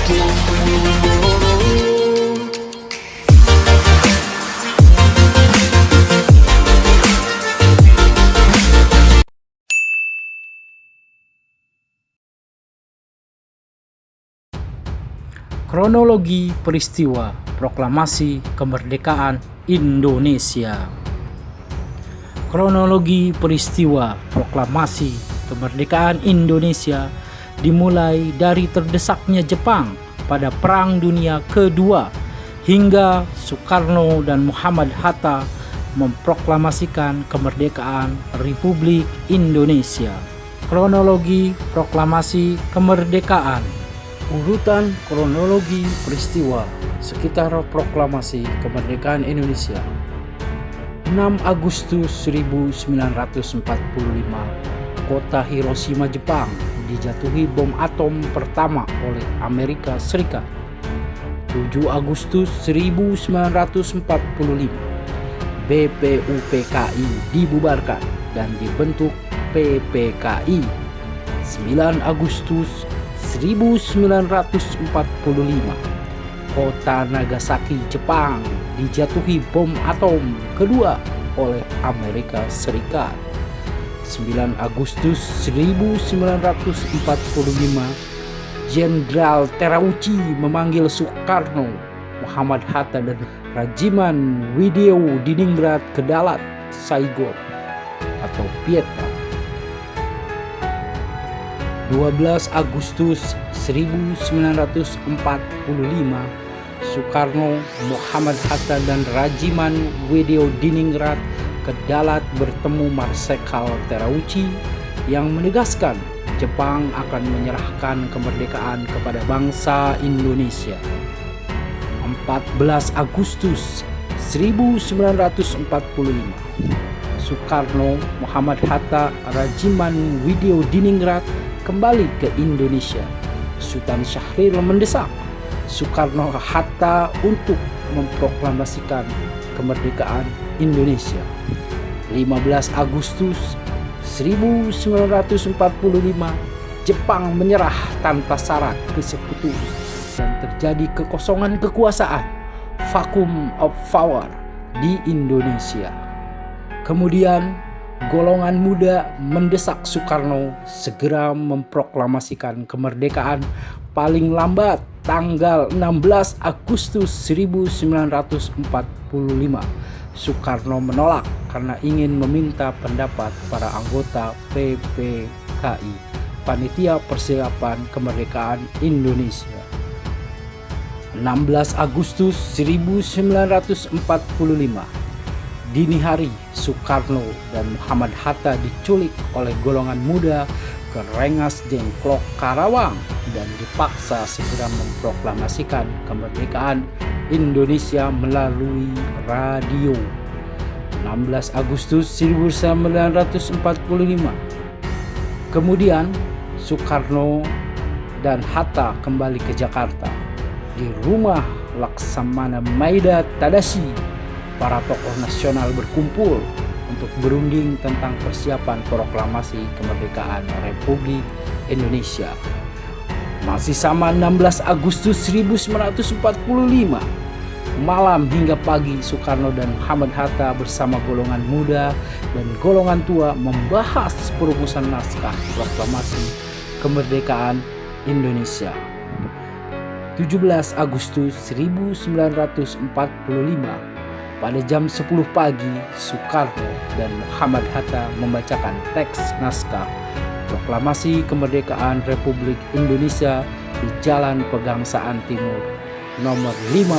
Kronologi peristiwa proklamasi kemerdekaan Indonesia. Kronologi peristiwa proklamasi kemerdekaan Indonesia dimulai dari terdesaknya Jepang pada Perang Dunia Kedua hingga Soekarno dan Muhammad Hatta memproklamasikan kemerdekaan Republik Indonesia. Kronologi proklamasi kemerdekaan. Urutan kronologi peristiwa sekitar proklamasi kemerdekaan Indonesia. 6 Agustus 1945, kota Hiroshima, Jepang dijatuhi bom atom pertama oleh Amerika Serikat. 7 Agustus 1945, BPUPKI dibubarkan dan dibentuk PPKI. 9 Agustus 1945, kota Nagasaki, Jepang dijatuhi bom atom kedua oleh Amerika Serikat. 9 Agustus 1945, Jenderal Terauchi memanggil Soekarno, Muhammad Hatta dan Rajiman Widyodiningrat ke Dalat, Saigon atau Vietnam. 12 Agustus 1945, Soekarno, Muhammad Hatta dan Rajiman Widyodiningrat ke Dalat bertemu Marsekal Terauchi yang menegaskan Jepang akan menyerahkan kemerdekaan kepada bangsa Indonesia. 14 Agustus 1945, Soekarno, Muhammad Hatta, Rajiman Widyodiningrat kembali ke Indonesia. Sultan Syahrir mendesak Soekarno-Hatta untuk memproklamasikan kemerdekaan Indonesia. 15 Agustus 1945, Jepang menyerah tanpa syarat ke Sekutu dan terjadi kekosongan kekuasaan, vacuum of power di Indonesia. Kemudian golongan muda mendesak Soekarno segera memproklamasikan kemerdekaan paling lambat tanggal 16 Agustus 1945. Soekarno menolak karena ingin meminta pendapat para anggota PPKI, Panitia Persiapan Kemerdekaan Indonesia. 16 Agustus 1945, dini hari, Soekarno dan Muhammad Hatta diculik oleh golongan muda ke Rengas Dengklok, Karawang dan dipaksa segera memproklamasikan kemerdekaan Indonesia melalui radio. 16 Agustus 1945. Kemudian Soekarno dan Hatta kembali ke Jakarta. Di rumah Laksamana Maida Tadashi, para tokoh nasional berkumpul untuk berunding tentang persiapan proklamasi kemerdekaan Republik Indonesia. Masih sama 16 Agustus 1945, malam hingga pagi Soekarno dan Muhammad Hatta bersama golongan muda dan golongan tua membahas perumusan naskah proklamasi kemerdekaan Indonesia. 17 Agustus 1945, pada jam 10 pagi, Soekarno dan Muhammad Hatta membacakan teks naskah Proklamasi Kemerdekaan Republik Indonesia di Jalan Pegangsaan Timur nomor 56.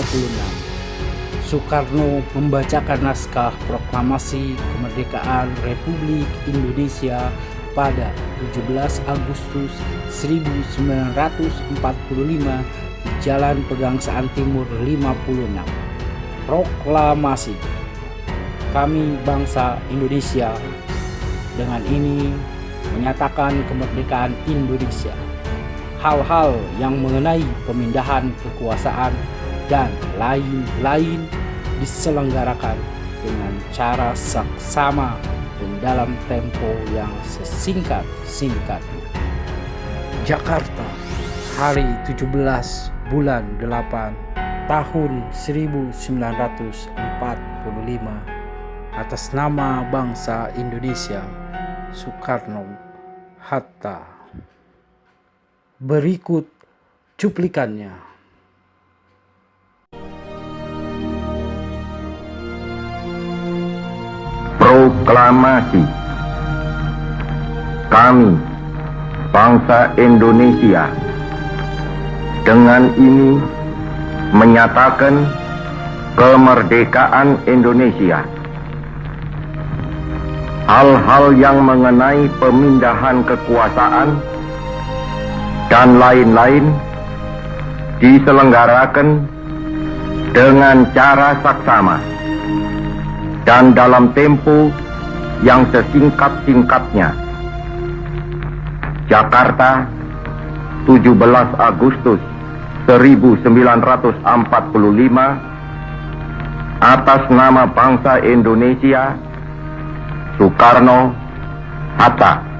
Soekarno membacakan naskah Proklamasi Kemerdekaan Republik Indonesia pada 17 Agustus 1945 di Jalan Pegangsaan Timur 56. Proklamasi. Kami bangsa Indonesia dengan ini menyatakan kemerdekaan Indonesia. Hal-hal yang mengenai pemindahan kekuasaan dan lain-lain diselenggarakan dengan cara saksama dan dalam tempo yang sesingkat-singkatnya. Jakarta, hari 17 bulan 8 tahun 1945 atas nama bangsa Indonesia, Soekarno-Hatta. Berikut cuplikannya. Proklamasi. Kami, bangsa Indonesia, dengan ini menyatakan kemerdekaan Indonesia. Hal-hal yang mengenai pemindahan kekuasaan dan lain-lain diselenggarakan dengan cara saksama dan dalam tempo yang sesingkat-singkatnya. Jakarta, 17 Agustus 1945, atas nama bangsa Indonesia, Soekarno-Hatta.